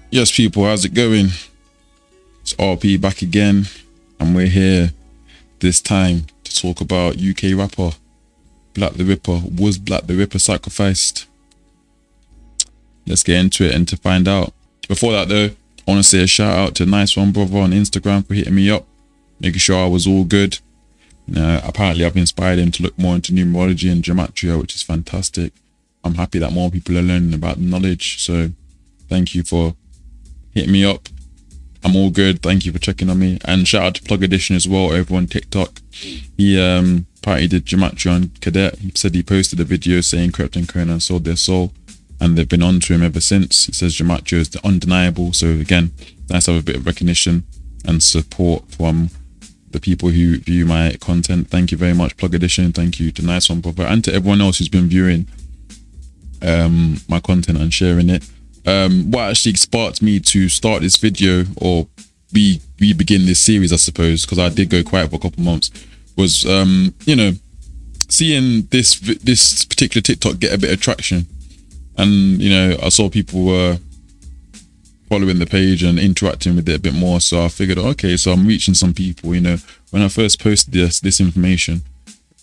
Yes, people, how's it going? It's RP back again, and we're here this time to talk about UK rapper Black the Ripper. Was Black the Ripper sacrificed? Let's get into it and to find out. Before that though, I want to say a shout out to Nice One Brother on Instagram for hitting me up, making sure I was all good. Apparently I've inspired him to look more into numerology and gematria, which is fantastic. I'm happy that more people are learning about the knowledge, so thank you for hitting me up. I'm all good. Thank you for checking on me. And shout out to Plug Edition as well over on TikTok. He apparently did Gematria on Cadet. He said he posted a video saying Krypton and Conan sold their soul, and they've been on to him ever since. He says Gematria is undeniable. So again, nice to have a bit of recognition and support from the people who view my content. Thank you very much, Plug Edition. Thank you to Nice One Brother and to everyone else who's been viewing my content and sharing it. What actually sparked me to start this video, or we begin this series, I suppose, because I did go quiet for a couple months, was seeing this particular TikTok get a bit of traction, and I saw people were following the page and interacting with it a bit more. So I figured, okay, so I'm reaching some people. When I first posted this information,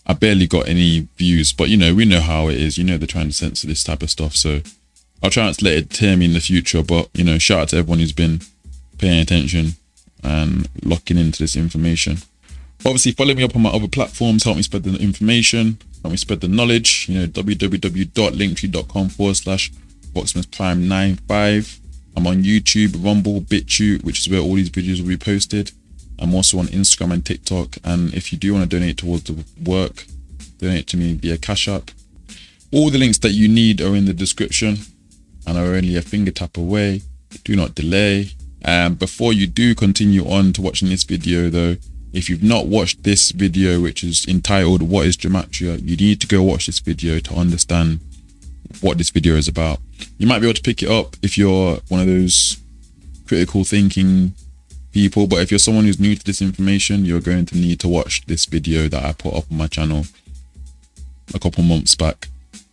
I barely got any views, but we know how it is. They're trying to censor this type of stuff, so I'll try not to let it tear me in the future. But shout out to everyone who's been paying attention and locking into this information. Obviously, follow me up on my other platforms, help me spread the information, help me spread the knowledge. www.linktree.com/VoxMusPrime95. I'm on YouTube, Rumble, BitChute, which is where all these videos will be posted. I'm also on Instagram and TikTok. And if you do want to donate towards the work, donate to me via Cash App. All the links that you need are in the description and are only a finger tap away. Do not delay. Before you do continue on to watching this video though, if you've not watched this video, which is entitled What is Gematria, you need to go watch this video to understand what this video is about. You might be able to pick it up if you're one of those critical thinking people, but if you're someone who's new to this information, you're going to need to watch this video that I put up on my channel a couple months back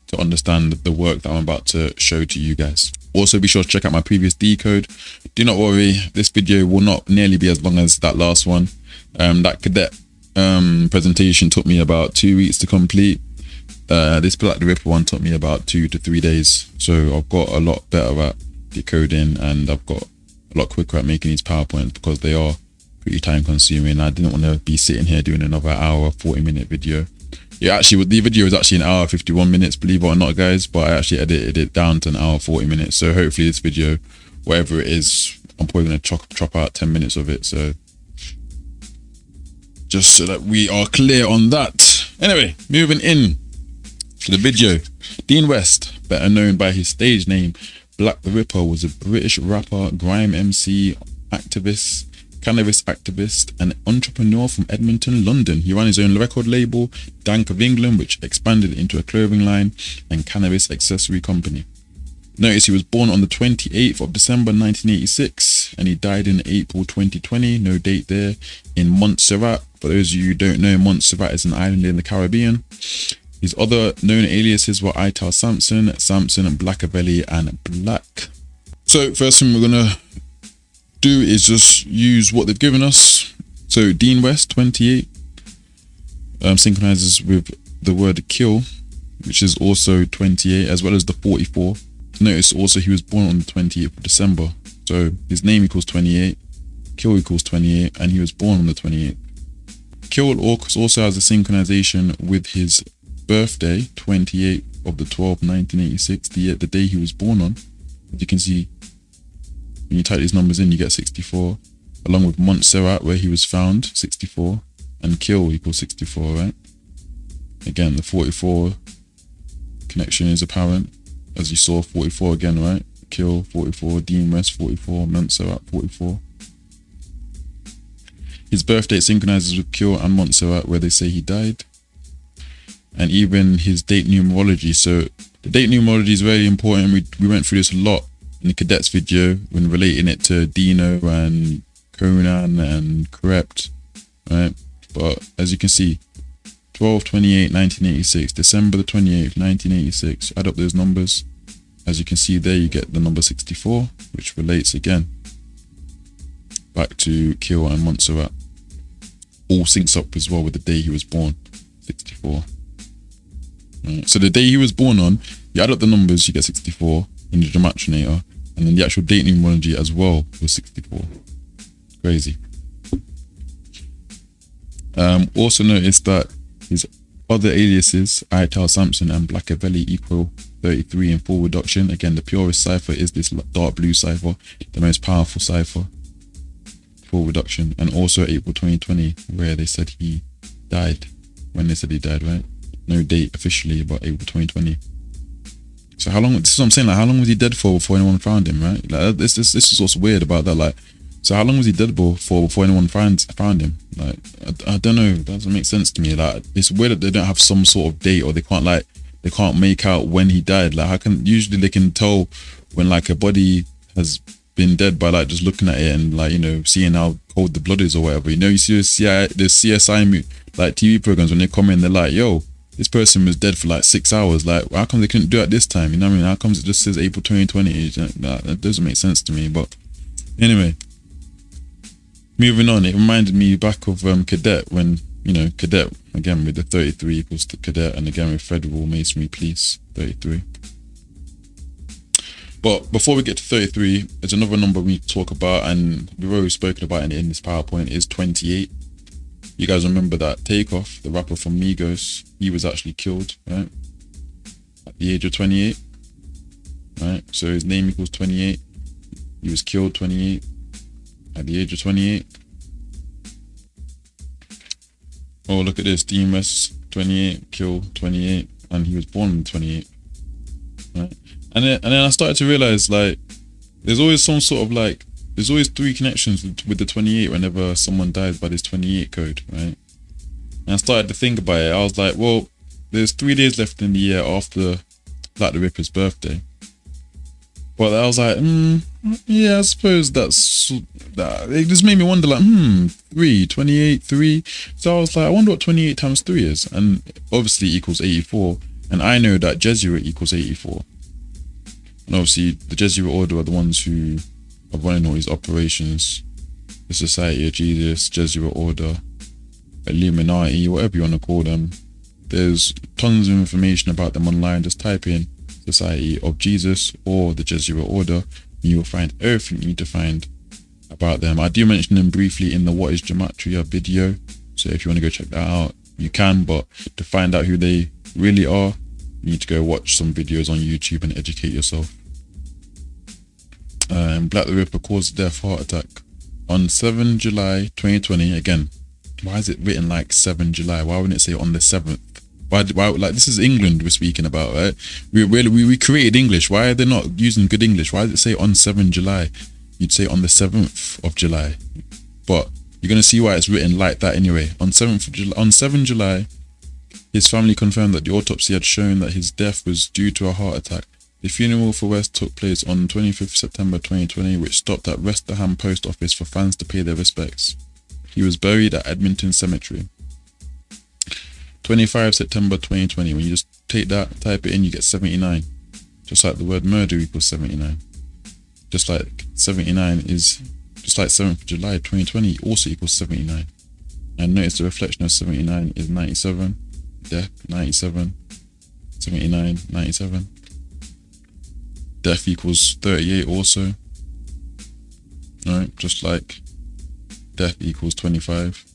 to understand the work that I'm about to show to you guys. Also, be sure to check out my previous decode. Do not worry, this video will not nearly be as long as that last one. That cadet presentation took me about 2 weeks to complete. This Black the Ripper one took me about 2 to 3 days. So I've got a lot better at decoding, and I've got a lot quicker at making these PowerPoints because they are pretty time consuming. I didn't want to be sitting here doing another hour, 40-minute video. Yeah, actually, the video is actually an hour 51 minutes, believe it or not, guys, but I actually edited it down to an hour 40 minutes. So hopefully this video, whatever it is, I'm probably going to chop out 10 minutes of it. So just so that we are clear on that. Anyway, moving in to the video. Dean West, better known by his stage name Black the Ripper, was a British rapper, grime MC, activist, cannabis activist, and entrepreneur from Edmonton, London. He ran his own record label, Dank of England, which expanded into a clothing line and cannabis accessory company. Notice he was born on the 28th of December 1986 and he died in April 2020, no date there, in Montserrat. For those of you who don't know, Montserrat is an island in the Caribbean. His other known aliases were Ital Samson, Blackavelli, and Black. So first thing we're gonna do is just use what they've given us. So Dean West, 28, synchronizes with the word kill, which is also 28, as well as the 44. Notice also he was born on the 28th of December. So his name equals 28, kill equals 28, and he was born on the 28th. Kill also has a synchronization with his birthday, 28th of the 12th, 1986, the day he was born on. As you can see, when you type these numbers in, you get 64, along with Montserrat, where he was found, 64, and kill equals 64, right? Again, the 44 connection is apparent, as you saw, 44 again, right? Kill, 44, Dean West, 44, Montserrat, 44. His birthday synchronizes with Kill and Montserrat, where they say he died. And even his date numerology. So the date numerology is very important. We went through this a lot in the cadets video when relating it to Dino and Conan and Corrupt, right? But as you can see, 12/28/1986, December the 28th, 1986. Add up those numbers. As you can see there, you get the number 64, which relates again back to Kill and Montserrat. All syncs up as well with the day he was born, 64. Right. So the day he was born on, you add up the numbers, you get 64 in the Gematrinator, and then the actual date numerology as well was 64. Crazy. Also notice that his other aliases, Ital Samson and Blackavelli, equal 33 in full reduction. Again, the purest cipher is this dark blue cipher, the most powerful cipher, full reduction. And also April 2020, where they said he died, when they said he died, right? No date officially, but April 2020. So how long, this is what I'm saying, like how long was he dead for before anyone found him, right? Like this is what's weird about that. Like, so how long was he dead for before anyone found him? Like, I don't know, it doesn't make sense to me. Like, it's weird that they don't have some sort of date, or they can't make out when he died. Like, how can, usually they can tell when like a body has been dead by like just looking at it and like, you know, seeing how cold the blood is or whatever. You know, you see the CSI like TV programs, when they come in, they're like, yo, this person was dead for like 6 hours. Like, how come they couldn't do it this time? You know what I mean? How comes it just says April 2020? That doesn't make sense to me. But anyway, moving on, it reminded me back of Cadet, when, you know, Cadet, again with the 33 equals to Cadet, and again with Federal Masonry Police, 33. But before we get to 33, there's another number we need to talk about, and we've already spoken about it in this PowerPoint, is 28. You guys remember that Takeoff, the rapper from Migos, he was actually killed, right? At the age of 28, right? So his name equals 28. He was killed 28 at the age of 28. Oh, look at this. DMS 28, killed 28, and he was born in 28, right? And then I started to realize, like, there's always some sort of like, there's always 3 connections with the 28 whenever someone dies by this 28 code, right? And I started to think about it. I was like, well, there's 3 days left in the year after Black the Ripper's birthday. But I was like, yeah, I suppose that. It just made me wonder, like, 3, 28, 3. So I was like, I wonder what 28 times 3 is. And obviously it equals 84. And I know that Jesuit equals 84. And obviously the Jesuit order are the ones who are running all these operations. The Society of Jesus, Jesuit order, Illuminati, whatever you want to call them. There's tons of information about them online. Just type in Society of Jesus or the Jesuit order, and you will find everything you need to find about them. I do mention them briefly in the What is Gematria video, so if you want to go check that out, you can. But to find out who they really are, you need to go watch some videos on YouTube and educate yourself. Black the Ripper caused a death heart attack on 7 July 2020. Again, why is it written like 7 July? Why wouldn't it say on the 7th? Why, like, this is England we're speaking about, right? We created English. Why are they not using good English? Why does it say on 7 July? You'd say on the 7th of July. But you're going to see why it's written like that anyway. On 7 July, his family confirmed that the autopsy had shown that his death was due to a heart attack. The funeral for West took place on 25th September 2020, which stopped at Westerham Post Office for fans to pay their respects. He was buried at Edmonton Cemetery. 25 September 2020, when you just take that, type it in, you get 79. Just like the word murder equals 79. Just like 79 is, just like 7th of July 2020 also equals 79. And notice the reflection of 79 is 97. Death, 97. 79, 97. Death equals 38 also. Alright, just like death equals 25.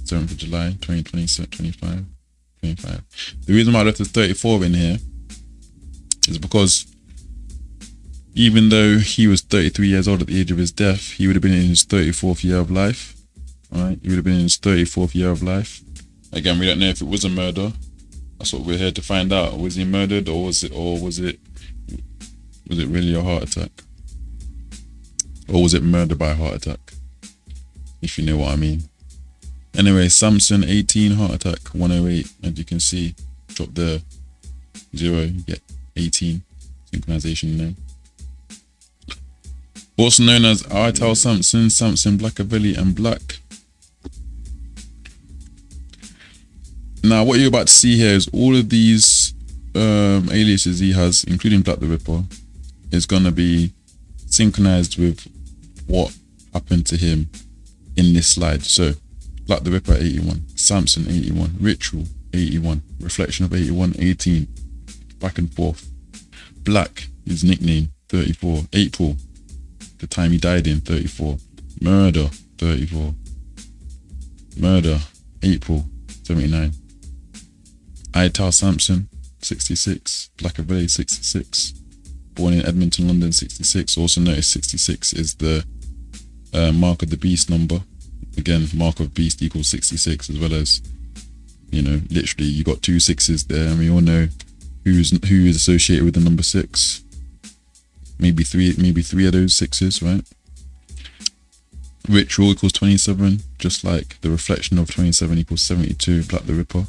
7th of July 2020, 25. The reason why I left the 34 in here is because even though he was 33 years old at the age of his death, he would have been in his 34th year of life. Alright, he would have been in his 34th year of life. Again, we don't know if it was a murder. That's what we're here to find out. Was he murdered, or was it really a heart attack? Or was it murder by heart attack? If you know what I mean. Anyway, Samson 18 heart attack 108, as you can see, drop the 0, you get 18 synchronization name. Also known as Ital Samson, Samson Blackavelli, and Black. Now what you're about to see here is all of these aliases he has, including Black the Ripper, is gonna be synchronized with what happened to him in this slide. So Black the Ripper 81, Samson 81, Ritual 81, Reflection of 81, 18, back and forth. Black, his nickname, 34, April, the time he died in, 34, Murder, 34, Murder, April, 79, Ital Samson, 66, Blackavelli, 66, born in Edmonton, London, 66. Also notice 66 is the mark of the beast number. Again, mark of beast equals 66, as well as, you know, literally you got 2 6s there, and we all know who is associated with the number 6. Maybe three of those 6s, right? Ritual equals 27, just like the reflection of 27 equals 72. Black the Ripper,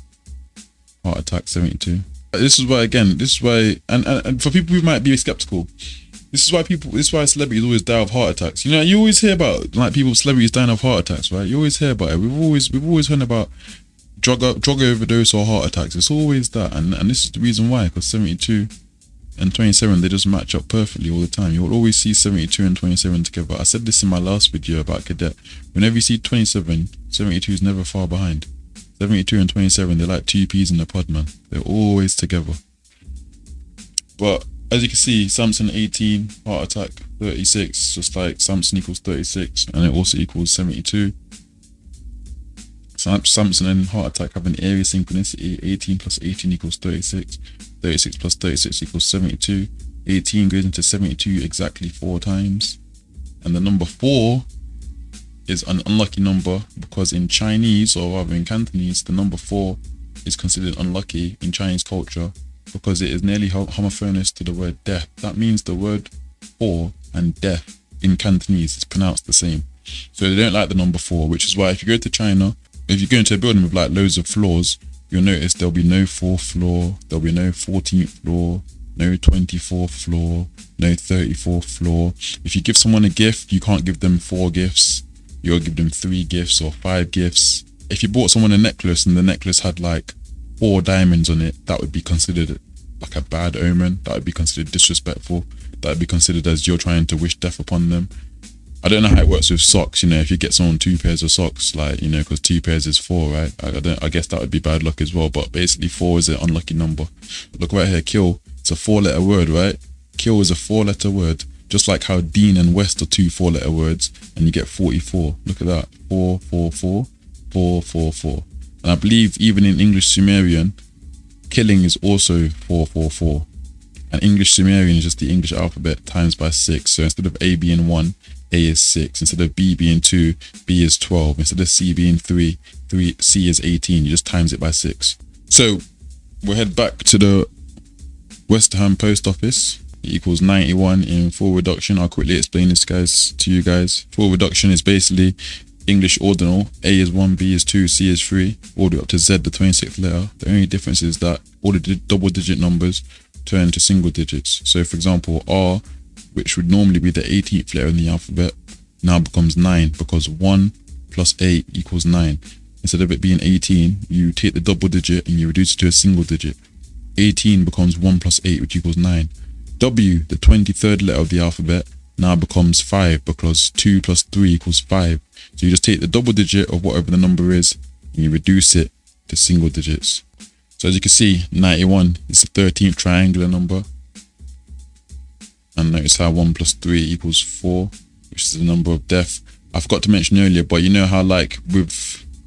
heart attack, 72. This is why, again, and for people who might be skeptical, this is why celebrities always die of heart attacks. You know, you always hear about like celebrities dying of heart attacks, right? You always hear about it. We've always heard about drug overdose or heart attacks. It's always that, and this is the reason why, because 72 and 27, they just match up perfectly all the time. You'll always see 72 and 27 together. I said this in my last video about Cadet. Whenever you see 27, 72 is never far behind. 72 and 27, they're like 2 peas in a pod, man. They're always together. But as you can see, Samson 18, heart attack 36, just like Samson equals 36, and it also equals 72. Samson and heart attack have an area synchronicity. 18 plus 18 equals 36. 36 plus 36 equals 72. 18 goes into 72 exactly 4 times. And the number 4 is an unlucky number, because in Chinese, or rather in Cantonese, the number 4 is considered unlucky in Chinese culture because it is nearly homophonous to the word death. That means the word 4 and death in Cantonese is pronounced the same. So they don't like the number 4, which is why if you go to China, if you go into a building with like loads of floors, you'll notice there'll be no 4th floor, there'll be no 14th floor, no 24th floor, no 34th floor. If you give someone a gift, you can't give them 4 gifts. You'll give them 3 gifts or 5 gifts. If you bought someone a necklace and the necklace had like 4 diamonds on it, that would be considered like a bad omen. That would be considered disrespectful. That would be considered as you're trying to wish death upon them. I don't know how it works with socks, you know, if you get someone 2 pairs of socks, like, you know, because 2 pairs is 4, right? I guess that would be bad luck as well, but basically 4 is an unlucky number. Look right here, kill, it's a 4-letter word, right? Kill is a 4-letter word, just like how Dean and West are 2 4-letter words, and you get 44. Look at that, 4, 4, 4, 4, 4, 4. And I believe even in English Sumerian, killing is also 4, 4, 4. And English Sumerian is just the English alphabet times by 6. So instead of A being 1, A is 6. Instead of B being 2, B is 12. Instead of C being 3, C is 18. You just times it by 6. So we'll head back to the West Ham post office. It equals 91 in full reduction. I'll quickly explain this to you guys. Full reduction is basically English ordinal. A is 1, B is 2, C is 3, all the way up to Z, the 26th letter. The only difference is that all the double digit numbers turn to single digits. So for example, R, which would normally be the 18th letter in the alphabet, now becomes 9, because 1 plus 8 equals 9. Instead of it being 18, you take the double digit and you reduce it to a single digit. 18 becomes 1 plus 8, which equals 9. W, the 23rd letter of the alphabet, now becomes 5, because 2 plus 3 equals 5. So you just take the double digit of whatever the number is and you reduce it to single digits. So as you can see, 91 is the 13th triangular number. And notice how 1 plus 3 equals 4, which is the number of death. I forgot to mention earlier, but you know how like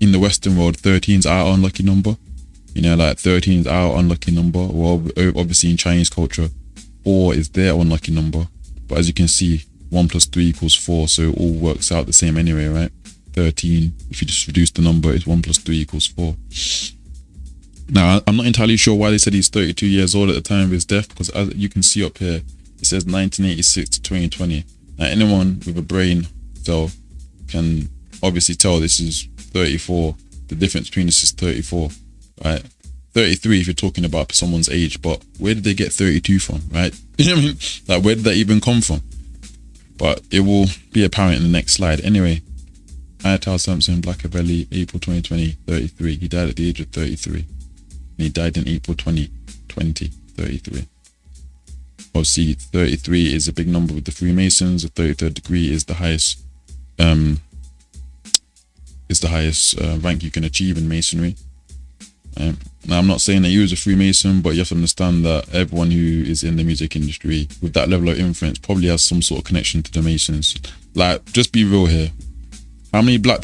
in the Western world, 13 is our unlucky number? You know, like 13 is our unlucky number. Well, obviously in Chinese culture, 4 is their unlucky number. But as you can see, 1 plus 3 equals 4, so it all works out the same anyway, right? 13, if you just reduce the number, it's 1 plus 3 equals 4. Now, I'm not entirely sure why they said he's 32 years old at the time of his death, because as you can see up here, it says 1986 to 2020. Now, anyone with a brain cell can obviously tell this is 34. The difference between this is 34, right? 33 if you're talking about someone's age, but where did they get 32 from, right? You know what I mean? Like, where did that even come from? But it will be apparent in the next slide. Anyway, Ital Samson, Blackavelli, April 2020, 33. He died at the age of 33. And he died in April 2020. 33. Obviously 33 is a big number with the Freemasons. The 33rd degree is the highest rank you can achieve in Masonry. Now, I'm not saying that you was a Freemason, but you have to understand that everyone who is in the music industry with that level of influence probably has some sort of connection to the Masons. Like, just be real here. How many black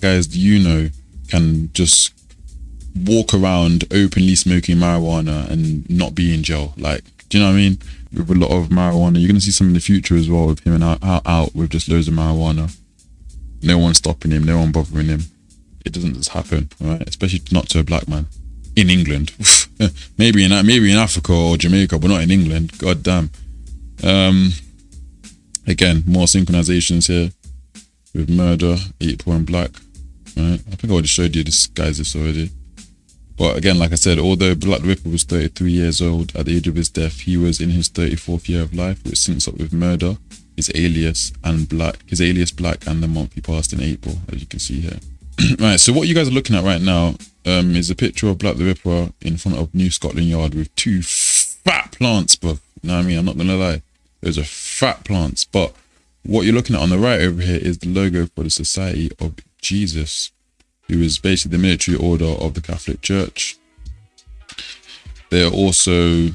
guys do you know can just walk around openly smoking marijuana and not be in jail? Like, do you know what I mean? With a lot of marijuana, you're going to see some in the future as well with him and out with just loads of marijuana. No one stopping him, no one bothering him. It doesn't just happen, right? Especially not to a black man in England. maybe in Africa or Jamaica, but not in England. God damn. Again, more synchronizations here with murder, 8-point black. Right? I think I already showed you this already. But again, like I said, although Black the Ripper was 33 years old at the age of his death, he was in his 34th year of life, which syncs up with murder, his alias black, and the month he passed in April, as you can see here. Right, so what you guys are looking at right now is a picture of Black the Ripper in front of New Scotland Yard with two fat plants, bro. You know what I mean? I'm not gonna lie, those are fat plants. But what you're looking at on the right over here is the logo for the Society of Jesus, who is basically the military order of the Catholic Church. They're also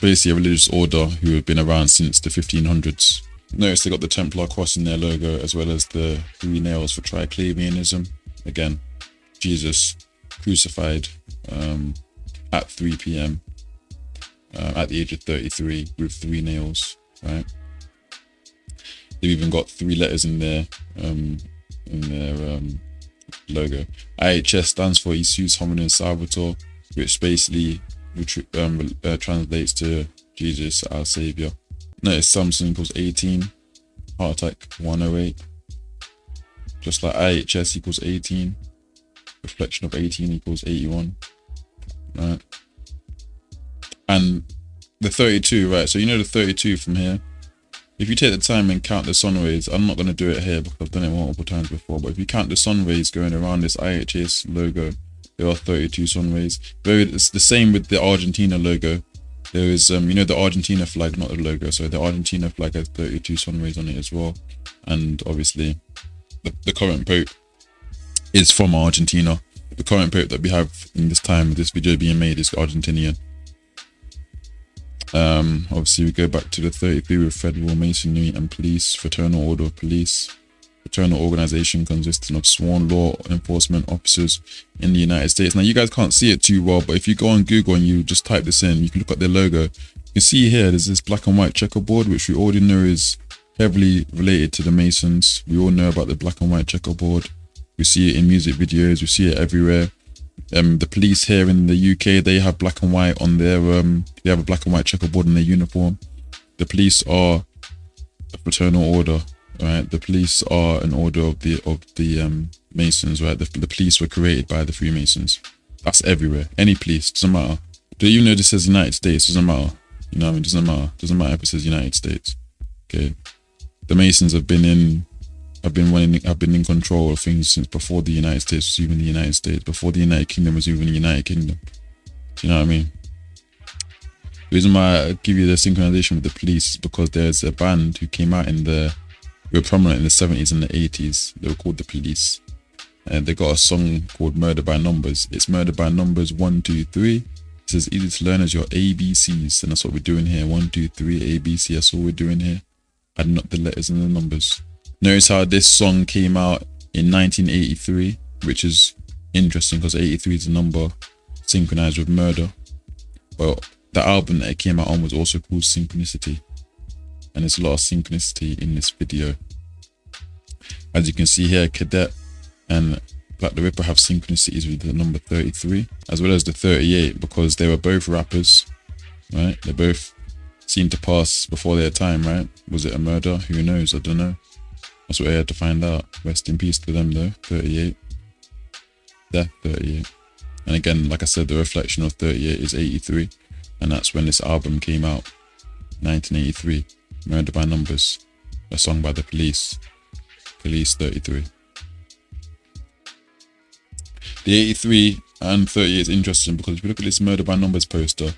basically a religious order who have been around since the 1500s. Notice they got the Templar cross in their logo, as well as the 3 nails for Triclavianism. Again, Jesus crucified at 3 p.m. At the age of 33 with 3 nails, right? They've even got 3 letters in their logo. IHS stands for Jesus Hominum Salvator, which basically translates to Jesus our Savior. Notice Samson equals 18, heart attack 108. Just like IHS equals 18, reflection of 18 equals 81. Right? And the 32, right? So you know the 32 from here. If you take the time and count the sun rays, I'm not going to do it here because I've done it multiple times before, but if you count the sun rays going around this IHS logo, there are 32 sun rays. It's the same with the Argentina logo. There is, you know, the Argentina flag, not the logo. So the Argentina flag has 32 sun rays on it as well. And obviously, the current Pope is from Argentina. The current Pope that we have in this time, this video being made, is Argentinian. Obviously, we go back to the 33 with Federal Masonry and Police, Fraternal Order of Police. Fraternal organization consisting of sworn law enforcement officers in the United States. Now, you guys can't see it too well, but if you go on Google and you just type this in, you can look at their logo. You can see here, there's this black and white checkerboard, which we already know is heavily related to the Masons. We all know about the black and white checkerboard. We see it in music videos. We see it everywhere. The police here in the UK, they have black and white on their, they have a black and white checkerboard in their uniform. The police are a fraternal order. Right, the police are an order of the Masons. Right, the police were created by the Freemasons. That's everywhere. Any police, doesn't matter. Do you know this says United States? Doesn't matter. You know what I mean? Doesn't matter. Doesn't matter if it says United States. Okay, the Masons have been in control of things since before the United States was even the United States. Before the United Kingdom was even the United Kingdom. Do you know what I mean? The reason why I give you the synchronization with the police is because there's a band who came out were prominent in the 70s and the 80s. They were called the Police, and they got a song called Murder by Numbers. It's Murder by Numbers 1, 2, 3. It's as easy to learn as your ABCs, and that's what we're doing here. 1, 2, 3 ABC. That's all we're doing here. Adding up the letters and the numbers. Notice how this song came out in 1983, which is interesting because 83 is a number synchronized with murder. Well, the album that it came out on was also called Synchronicity. And there's a lot of synchronicity in this video. As you can see here, Cadet and Black the Ripper have synchronicities with the number 33, as well as the 38, because they were both rappers, right? They both seemed to pass before their time, right? Was it a murder? Who knows? I don't know. That's what I had to find out. Rest in peace to them though, 38. Death, 38. And again, like I said, the reflection of 38 is 83. And that's when this album came out, 1983. Murder by Numbers, a song by the Police. Police 33. The 83 and 38 is interesting because if you look at this Murder by Numbers poster,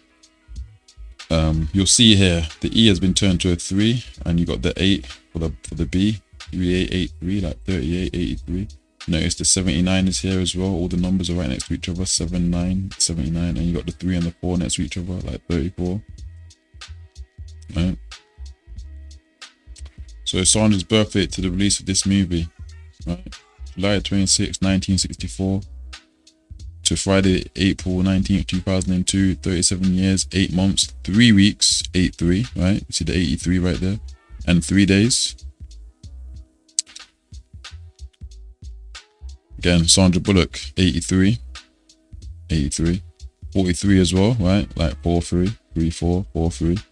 You'll see here the E has been turned to a 3, and you got the 8 for the B. 3883, like 38, 83. Notice the 79 is here as well. All the numbers are right next to each other. 79, 79, and you got the 3 and the 4 next to each other, like 34. Right. So Sandra's birth date to the release of this movie, right? July 26, 1964 to Friday, April 19th, 2002, 37 years, 8 months, 3 weeks, 83, right? You see the 83 right there, and 3 days. Again, Sandra Bullock, 83, 83, 43 as well, right? Like 4-3, 3-4, 4-3.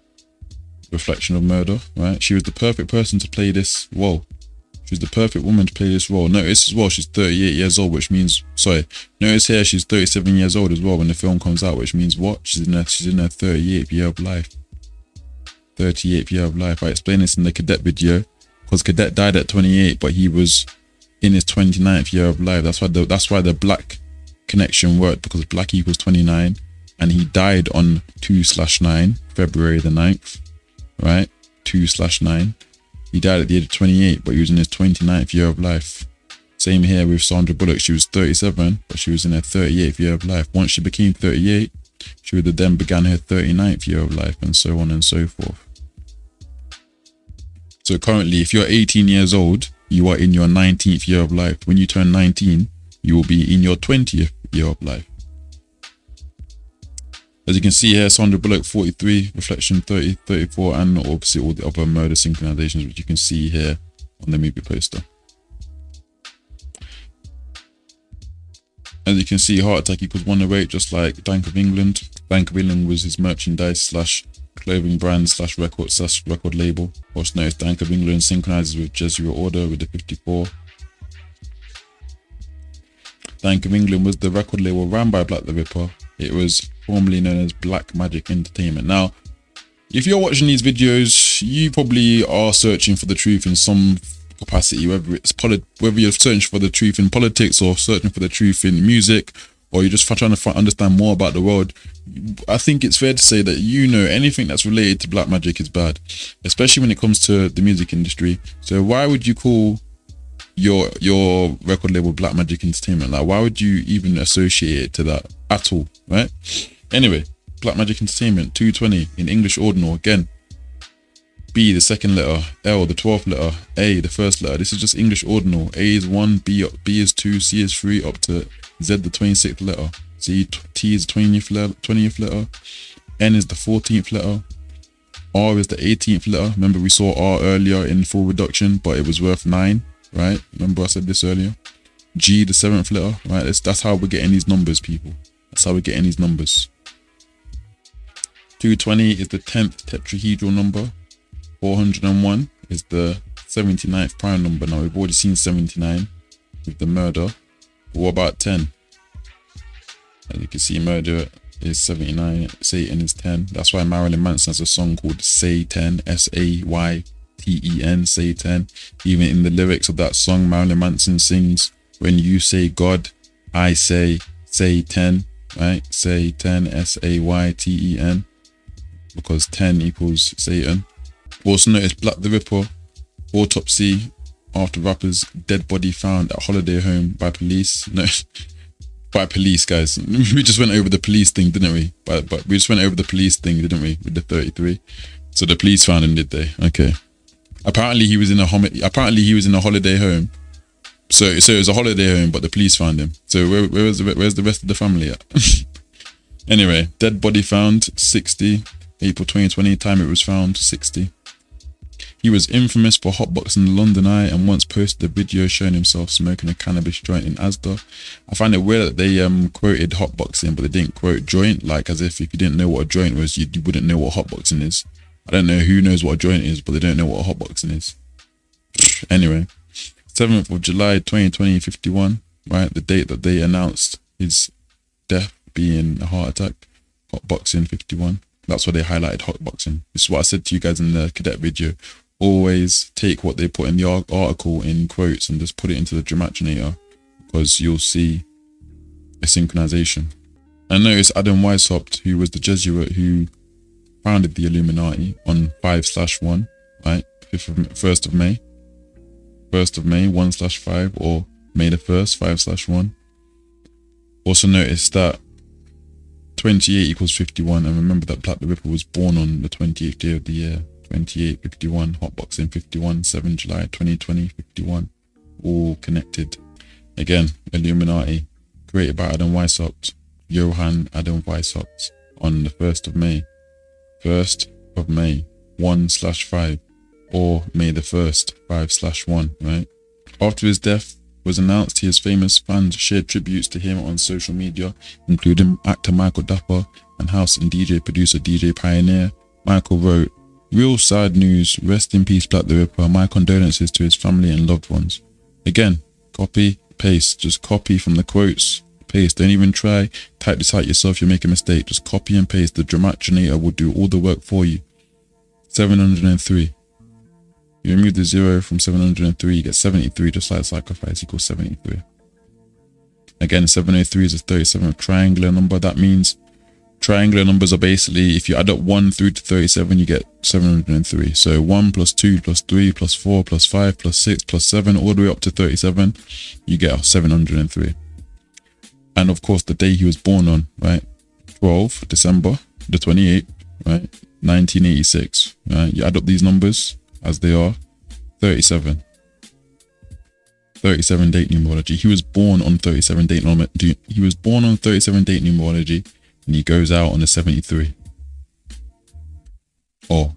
Reflection of Murder, right? She was the perfect person to play this role. She was the perfect woman to play this role. Notice as well, she's 38 years old, which means, sorry, notice here she's 37 years old as well when the film comes out, which means what? She's in her 38th year of life. 38th year of life. I explained this in the Cadet video, because Cadet died at 28, but he was in his 29th year of life. That's why the black connection worked, because black equals 29, and he died on 2/9, February the 9th, right? 2/9. He died at the age of 28, but he was in his 29th year of life. Same here with Sandra Bullock. She was 37, but she was in her 38th year of life. Once she became 38, she would have then began her 39th year of life, and so on and so forth. So currently, if you're 18 years old, you are in your 19th year of life. When you turn 19, you will be in your 20th year of life. As you can see here, Sandra Bullock, 43, Reflection 30, 34, and obviously all the other murder synchronizations, which you can see here on the movie poster. As you can see, heart attack equals 108, just like Bank of England. Bank of England was his merchandise / clothing brand / record label. Also notice Bank of England synchronizes with Jesuit Order with the 54. Bank of England was the record label ran by Black the Ripper. It was formerly known as Black Magic Entertainment. Now, if you're watching these videos, you probably are searching for the truth in some capacity, whether you're searching for the truth in politics or searching for the truth in music, or you're just trying to understand more about the world. I think it's fair to say that anything that's related to black magic is bad, especially when it comes to the music industry. So why would you call your record label Black Magic Entertainment? Like, why would you even associate it to that at all, right? Anyway, Black Magic Entertainment, 220 in English ordinal. Again, B the second letter, L the 12th letter, A the first letter. This is just English ordinal. A is 1, B is 2, C is 3, up to Z the 26th letter. C, T is the 20th letter, N is the 14th letter, R is the 18th letter. Remember, we saw R earlier in full reduction, but it was worth 9, right? Remember I said this earlier. G the 7th letter, right? That's how we're getting these numbers, people. That's how we're getting these numbers. 220 is the 10th tetrahedral number. 401 is the 79th prime number. Now, we've already seen 79 with the murder. But what about 10? As you can see, murder is 79, Satan is 10. That's why Marilyn Manson has a song called Satan, Sayten, Satan. Even in the lyrics of that song, Marilyn Manson sings, when you say God, I say Satan, right? Satan, Sayten, because 10 equals Satan. Also notice Black the Ripper, autopsy after rapper's dead body found at holiday home by police. No, by police, guys. We just went over the police thing, didn't we? But we just went over the police thing, didn't we? With the 33. So the police found him, did they? Okay. Apparently he was in a holiday home. So it was a holiday home, but the police found him. So where's the rest of the family at? Anyway, dead body found, 60. April 2020, time it was found, 60. He was infamous for hotboxing the London Eye and once posted a video showing himself smoking a cannabis joint in Asda. I find it weird that they quoted hotboxing, but they didn't quote joint, like as if you didn't know what a joint was, you wouldn't know what hotboxing is. I don't know who knows what a joint is, but they don't know what a hotboxing is. Anyway, 7th of July 2020, 51, right? The date that they announced his death being a heart attack. Hotboxing 51. That's why they highlighted hotboxing. This is what I said to you guys in the cadet video. Always take what they put in the article in quotes and just put it into the Gematria, because you'll see a synchronization. And notice Adam Weishaupt, who was the Jesuit who founded the Illuminati on 5/1, right? 1st of May. 1st of May, 1/5, or May the 1st, 5/1. Also notice that 28 equals 51, and remember that Black the Ripper was born on the 28th day of the year. 28, 51, hotboxing 51, 7 July 2020, 51, all connected. Again, Illuminati, created by Adam Weishaupt, Johann Adam Weishaupt, on the 1st of May. 1st of May, 1/5, or May the 1st, 5/1, right? After his death was announced, his famous fans shared tributes to him on social media, including actor Michael Dapper and house and DJ producer DJ Pioneer. Michael wrote, "Real sad news, rest in peace Black the Ripper, my condolences to his family and loved ones." Again, copy, paste, just copy from the quotes, paste, don't even try, type this out yourself, you'll make a mistake, just copy and paste, the Gematria will do all the work for you. 703. You remove the 0 from 703, you get 73, just like sacrifice equals 73. Again, 703 is a 37th triangular number. That means triangular numbers are basically, if you add up 1 through to 37, you get 703. So 1 plus 2 plus 3 plus 4 plus 5 plus 6 plus 7, all the way up to 37, you get 703. And of course, the day he was born on, right? 12 December the 28th, right? 1986, right? You add up these numbers as they are, 37. 37 date numerology. He was born on 37 date numerology. He was born on 37 date numerology, and he goes out on the 73. Or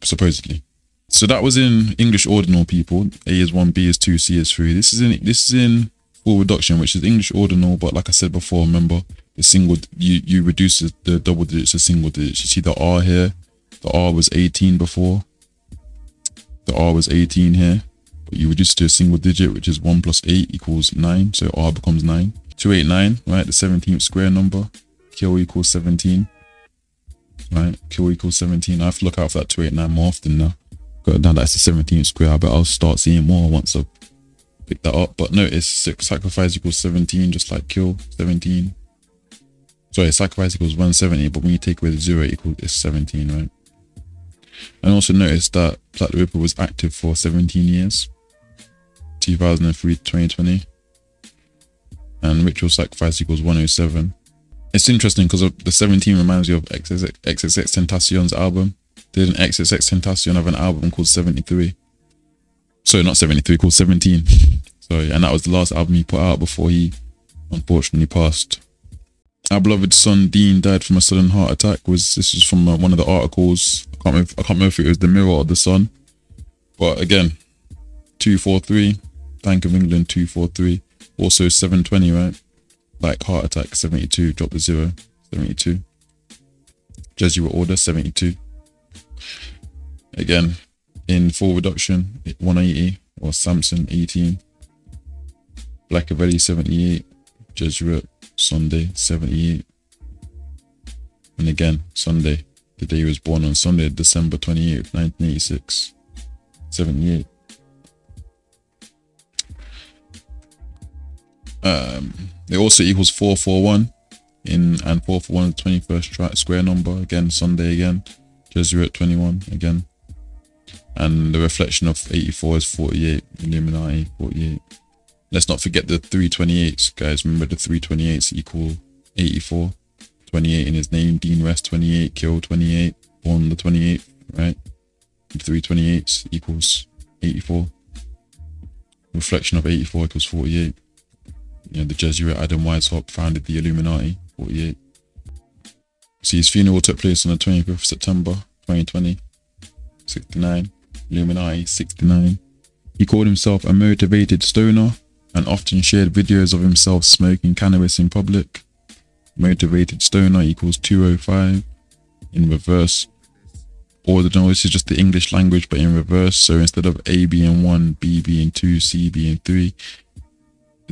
supposedly. So that was in English ordinal, people. A is 1, B is 2, C is 3. This is in full reduction, which is English ordinal, but like I said before, remember the single, you reduce the double digits to single digits. You see the R here. The R was 18 before. The R was 18 here, but you reduce it to a single digit, which is 1 plus 8 equals 9. So R becomes 9. 289, right? The 17th square number. Kill equals 17. Right? Kill equals 17. I have to look out for that 289 more often now. Now that's the 17th square. I bet I'll start seeing more once I pick that up. But notice sacrifice equals 17, just like kill 17. Sorry, sacrifice equals 170, but when you take away the 0, it's 17, right? And also notice that Black the Ripper was active for 17 years, 2003 to 2020, and ritual sacrifice equals 107. It's interesting because the 17 reminds you of XXXTentacion's album. Didn't XXXTentacion have an album called 73? Sorry, not 73, called 17. Sorry, and that was the last album he put out before he unfortunately passed. Our beloved son Dean died from a sudden heart attack. This was from one of the articles. I can't remember if it was the Mirror or the Sun. But again, 243, Bank of England 243. Also 720, right? Like heart attack 72, drop the 0, 72. Jesuit order 72. Again, in full reduction, 180, or Samson 18. Blackavelli 78, Jesuit Sunday 78. And again, Sunday, the day he was born on Sunday, December 28th, 1986, 78. It also equals 441 and 441 is the 21st square number. Again, Sunday again, Jesuit 21 again. And the reflection of 84 is 48, Illuminati 48. Let's not forget the 328s, guys. Remember the 328s equal 84. 28 in his name, Dean West 28, Kill 28, born the 28th, right? The 328s equals 84. Reflection of 84 equals 48. You know, the Jesuit Adam Weishaupt founded the Illuminati, 48. See, his funeral took place on the 25th of September, 2020, 69. Illuminati, 69. He called himself a motivated stoner and often shared videos of himself smoking cannabis in public. Motivated stoner equals 205 in reverse. Or this is just the English language, but in reverse. So instead of A being 1, B being 2, C being 3,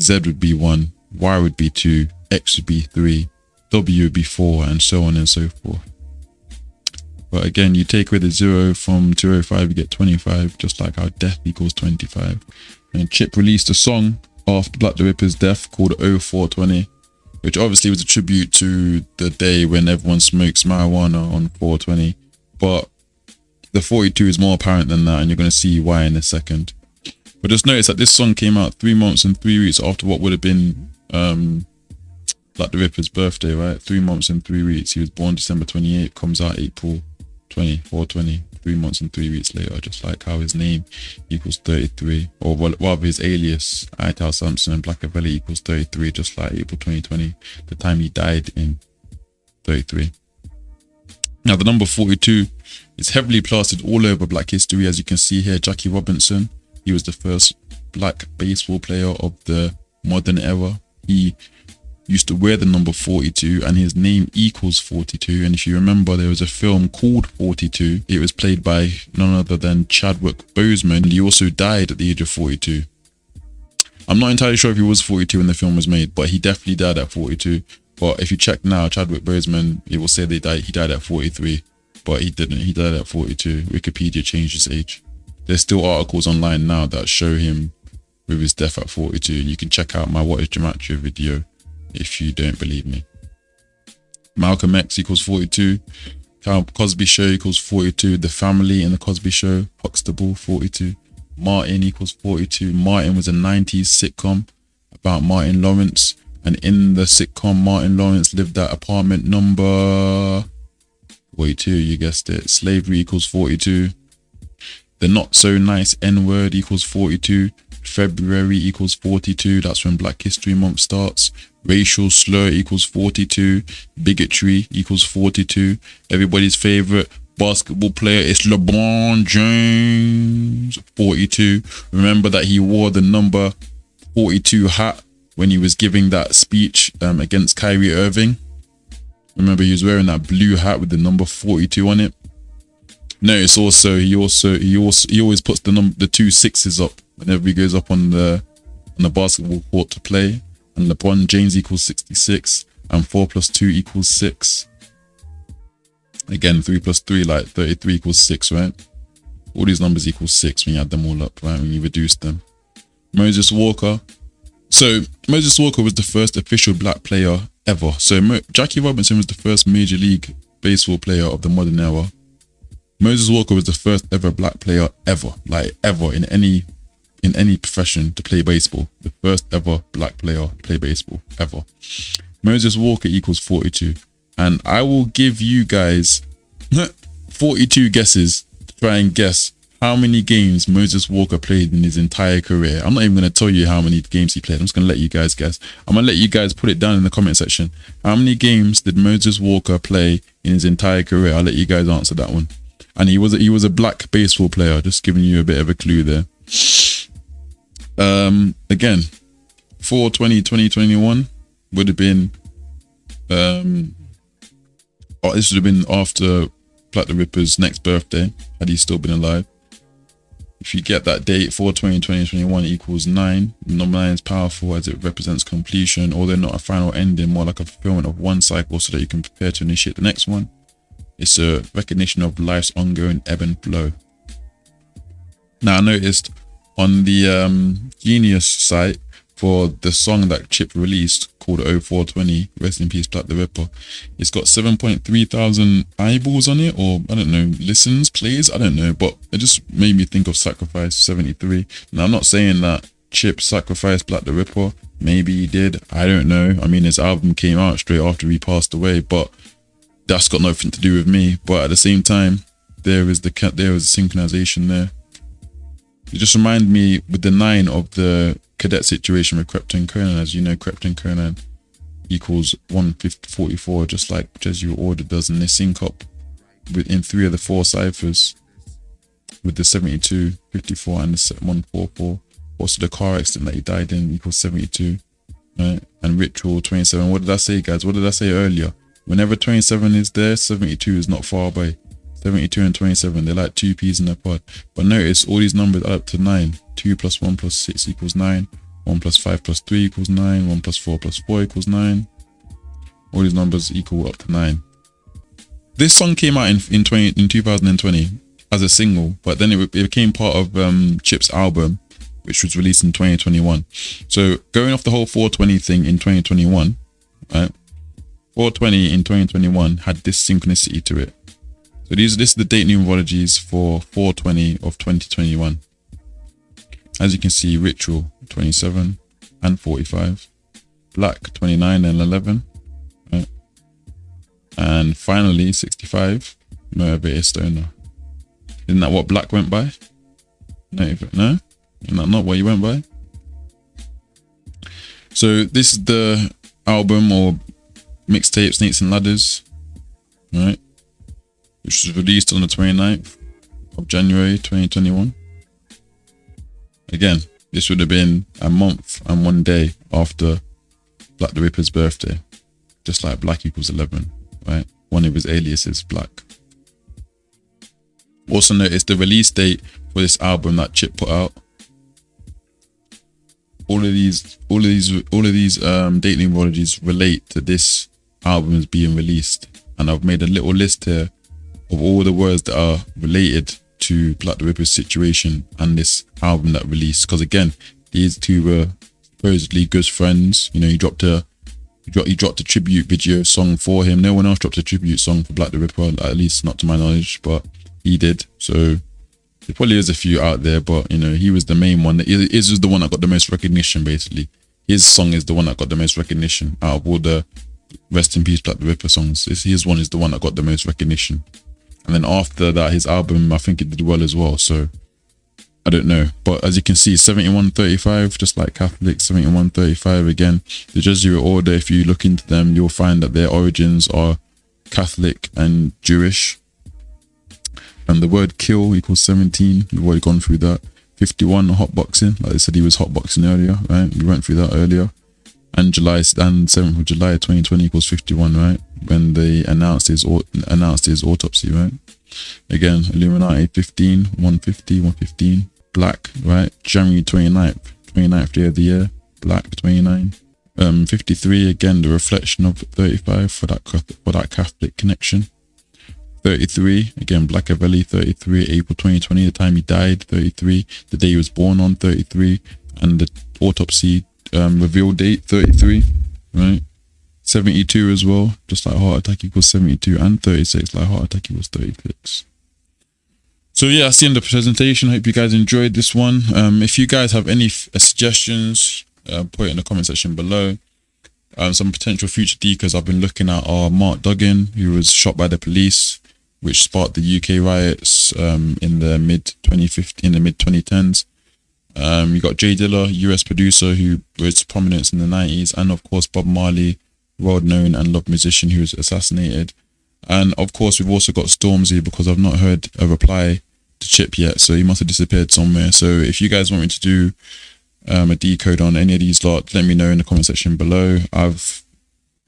Z would be 1, Y would be 2, X would be 3, W would be 4, and so on and so forth. But again, you take away the 0 from 205, you get 25, just like how death equals 25. And Chip released a song after Black the Ripper's death called 0420, which obviously was a tribute to the day when everyone smokes marijuana on 420. but the 42 is more apparent than that, and you're going to see why in a second. But just notice that this song came out 3 months and 3 weeks after what would have been Black the Ripper's birthday, right? 3 months and 3 weeks. He was born December 28th, comes out April 20, 420. 3 months and 3 weeks later, just like how his name equals 33, or rather his alias, Ital Samson and Blackavelli equals 33, just like April 2020, the time he died in 33. Now, the number 42 is heavily plastered all over Black history. As you can see here, Jackie Robinson, he was the first Black baseball player of the modern era. He used to wear the number 42, and his name equals 42. And if you remember, there was a film called 42. It was played by none other than Chadwick Boseman, and he also died at the age of 42. I'm not entirely sure if he was 42 when the film was made, but he definitely died at 42. But if you check now, Chadwick Boseman, it will say he died at 43, but he didn't. He died at 42. Wikipedia changed his age. There's still articles online now that show him with his death at 42. You can check out my What is Gematria video if you don't believe me. Malcolm X equals 42. Cosby Show equals 42. The Family in the Cosby Show, Huxtable, 42. Martin equals 42. Martin was a 90s sitcom about Martin Lawrence, and in the sitcom, Martin Lawrence lived at apartment number 42. You guessed it. Slavery equals 42. The Not So Nice N-word equals 42. February equals 42. That's when Black History Month starts. Racial slur equals 42. Bigotry equals 42. Everybody's favorite basketball player is LeBron James, 42. Remember that he wore the number 42 hat when he was giving that speech against Kyrie Irving. Remember, he was wearing that blue hat with the number 42 on it. Notice also he always puts the 2 6s up whenever he goes up on the basketball court to play. And LeBron James equals 66, and 4 plus 2 equals 6. Again, 3 plus 3, like 33 equals 6, right? All these numbers equal 6 when you add them all up, right? When you reduce them. Moses Walker. So Moses Walker was the first official Black player ever. So Jackie Robinson was the first Major League Baseball player of the modern era. Moses Walker was the first ever Black player ever, like ever in any profession to play baseball. The first ever Black player to play baseball ever. Moses Walker equals 42, and I will give you guys 42 guesses to try and guess how many games Moses Walker played in his entire career. I'm not even going to tell you how many games he played. I'm just going to let you guys guess. I'm going to let you guys put it down in the comment section. How many games did Moses Walker play in his entire career? I'll let you guys answer that one. And he was a Black baseball player, just giving you a bit of a clue there. Again, 4/20/2021 would have been this would have been after Black the Ripper's next birthday, had he still been alive. If you get that date, 4/20/2021 equals 9. Number 9 is powerful as it represents completion, although not a final ending, more like a fulfillment of one cycle so that you can prepare to initiate the next one. It's a recognition of life's ongoing ebb and flow. Now, I noticed on the Genius site for the song that Chip released called 0420, Rest in Peace Black the Ripper, it's got 7.3 thousand eyeballs on it, or I don't know, listens, plays, I don't know, but it just made me think of Sacrifice 73. Now, I'm not saying that Chip sacrificed Black the Ripper. Maybe he did, I don't know. I mean, his album came out straight after he passed away, but that's got nothing to do with me. But at the same time, there is a synchronization there. It just reminded me with the 9 of the cadet situation with Krypton Conan. As you know, Krypton Conan equals 144, just like Jesuit Order does, and they sync up within 3 of the 4 ciphers with the 72, 54, and the 144. Also, the car accident that he died in equals 72, right? And Ritual 27. What did I say, guys? What did I say earlier? Whenever 27 is there, 72 is not far away. 72 and 27, they're like 2 peas in a pod. But notice all these numbers add up to 9. 2 plus 1 plus 6 equals 9. 1 plus 5 plus 3 equals 9. 1 plus 4 plus 4 equals 9. All these numbers equal up to 9. This song came out in 2020 as a single, but then it became part of Chip's album, which was released in 2021. So going off the whole 420 thing in 2021, right? 420 in 2021 had this synchronicity to it. So this is the date numerologies for 4/20 of 2021. As you can see, Ritual 27 and 45, Black 29 and 11, right? And finally 65, Motivated Stoner. Isn't that what Black went by? No, isn't that not what you went by? So this is the album or mixtape Snakes and Ladders, right? Which was released on the 29th of January 2021. Again, this would have been a month and 1 day after Black the Ripper's birthday. Just like Black equals 11, right? One of his aliases, Black. Also notice the release date for this album that Chip put out. All of these date numerologies relate to this album as being released. And I've made a little list here of all the words that are related to Black the Ripper's situation and this album that released. Because again, these two were supposedly good friends. You know, he dropped a tribute video song for him. No one else dropped a tribute song for Black the Ripper, at least not to my knowledge, but he did. So there probably is a few out there, but you know, he was the main one. His was the one that got the most recognition, basically. His song is the one that got the most recognition out of all the Rest in Peace Black the Ripper songs. His one is the one that got the most recognition. And then after that, his album, I think it did well as well. So I don't know. But as you can see, 7135, just like Catholics, 7135 again. The Jesuit order, if you look into them, you'll find that their origins are Catholic and Jewish. And the word kill equals 17. We've already gone through that. 51, hotboxing. Like I said, he was hotboxing earlier, right? We went through that earlier. And 7th of July 2020 equals 51, right? When they announced his autopsy, right? Again, Illuminati 15, 150, 115. Black, right? January 29th day of the year. Black 29. 53, again, the reflection of 35 for that Catholic connection. 33, again, Blackavelli, 33, April 2020, the time he died, 33, the day he was born on, 33, and the autopsy reveal date, 33, right? 72 as well, just like heart attack equals 72, and 36, like heart attack equals 36. So yeah, that's the end of the presentation. I hope you guys enjoyed this one. If you guys have any suggestions, put it in the comment section below. Some potential future decos I've been looking at are Mark Duggan, who was shot by the police, which sparked the UK riots in the mid-2010s. You got Jay Dilla, US producer, who rose to prominence in the 90s, and of course Bob Marley, world-known and loved musician who was assassinated. And of course we've also got Stormzy, because I've not heard a reply to Chip yet, so he must have disappeared somewhere. So if you guys want me to do a decode on any of these lot, let me know in the comment section below. I've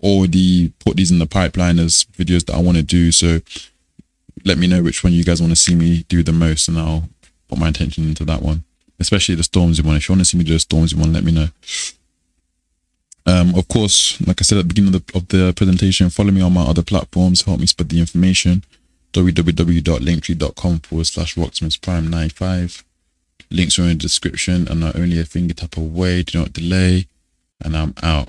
already put these in the pipeline as videos that I want to do, so let me know which one you guys want to see me do the most, and I'll put my attention into that one, especially the Stormzy one. If you want to see me do the Stormzy one, let me know. Of course, like I said at the beginning of the presentation, follow me on my other platforms, help me spread the information. www.linktree.com/rocksmithprime95. Links are in the description and are only a finger tap away. Do not delay, and I'm out.